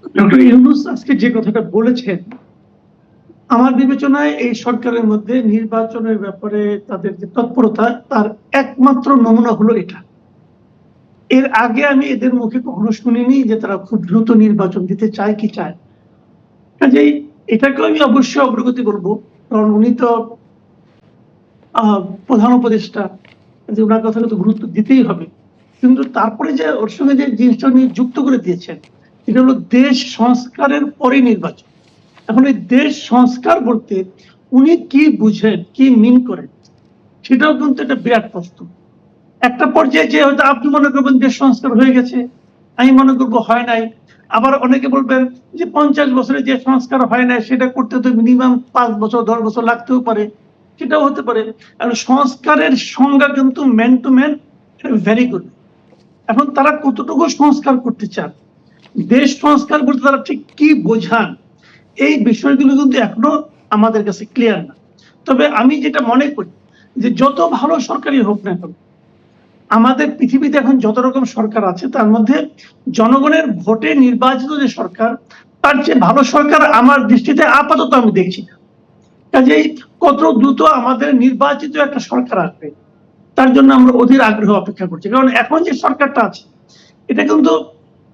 Doctor Yunus আজকে যে কথাটা বলেছেন, আমার বিবেচনায় এই সরকারের মধ্যে নির্বাচনের ব্যাপারে তাদের যে তৎপরতা তার একমাত্র নমুনা হলো এটা। এর আগে আমি এদের মুখে কখনো শুনিনি যে তারা খুব দ্রুত নির্বাচন দিতে চায় কি চায়। কাজেই এটাকেও আমি অবশ্যই অগ্রগতি করবো, কারণ উনি তো প্রধান উপদেষ্টা, যে ওনার কথাকে তো গুরুত্ব দিতেই হবে। কিন্তু তারপরে যে ওর সঙ্গে যে জিনিসটা উনি যুক্ত করে দিয়েছেন, এটা হলো দেশ সংস্কারের পরে নির্বাচন। এখন এই দেশ সংস্কার বলতে উনি কি বুঝেন, কি মিন করেন, সেটাও কিন্তু একটা বিরাট প্রশ্ন। একটা পর্যায়ে যে হয়তো আপনি মনে করবেন দেশ সংস্কার হয়ে গেছে, আমি মনে করবো হয় নাই। আবার অনেকে বলবেন যে 50 বছরে যে সংস্কার হয় নাই সেটা করতে তো মিনিমাম 5 বছর 10 বছর লাগতেও পারে, সেটাও হতে পারে। কারণ সংস্কারের সংজ্ঞা কিন্তু man to man very good. এখন তারা কতটুকু সংস্কার করতে চান, দেশ সংস্কার বলতে তারা ঠিক কি বোঝান, এই বিষয়গুলো কিন্তু এখনো আমাদের কাছে ক্লিয়ার না। তবে আমি যেটা মনে করি যে যত ভালো সরকারই হোক না কেন, আমাদের পৃথিবীতে এখন যত রকম সরকার আছে তার মধ্যে জনগণের ভোটে নির্বাচিত যে সরকার, তার চেয়ে ভালো সরকার আমার দৃষ্টিতে আপাতত আমি দেখছি না। কাজেই কত দ্রুত আমাদের নির্বাচিত একটা সরকার আসবে তার জন্য আমরা অধীর আগ্রহ অপেক্ষা করছি। কারণ এখন যে সরকারটা আছে এটা কিন্তু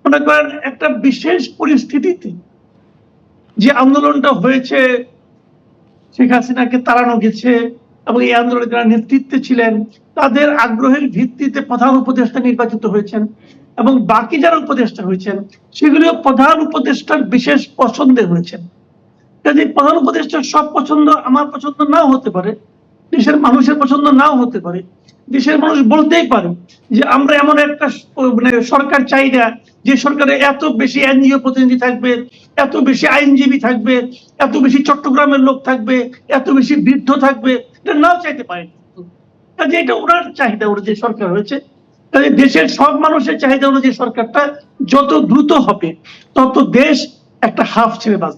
মনে করেন একটা বিশেষ পরিস্থিতিতে যে আন্দোলনটা হয়েছে, শেখ হাসিনাকে তাড়ানো গেছে এবং এই আন্দোলনের যারা নেতৃত্বে ছিলেন তাদের আগ্রহের ভিত্তিতে প্রধান উপদেষ্টা নির্বাচিত হয়েছেন, এবং বাকি যারা উপদেষ্টা হয়েছেন সেগুলিও প্রধান উপদেষ্টার বিশেষ পছন্দের হয়েছেন। কাজে প্রধান উপদেষ্টার সব পছন্দ আমার পছন্দ নাও হতে পারে, দেশের মানুষের পছন্দ নাও হতে পারে। দেশের মানুষ বলতেই পারে যে আমরা এমন একটা মানে সরকার চাই না যে সরকারে এত বেশি এনজিও প্রতিনিধি থাকবে, এত বেশি আইনজীবী থাকবে, এত বেশি চট্টগ্রামের লোক থাকবে, এত বেশি বৃদ্ধ থাকবে। এটা নাও চাইতে পারে। কাজে এটা ওনার চাহিদা অনুযায়ী সরকার হয়েছে। কাজে দেশের সব মানুষের চাহিদা অনুযায়ী সরকারটা যত দ্রুত হবে তত দেশ একটা হাফ ছেড়ে বাঁচবে।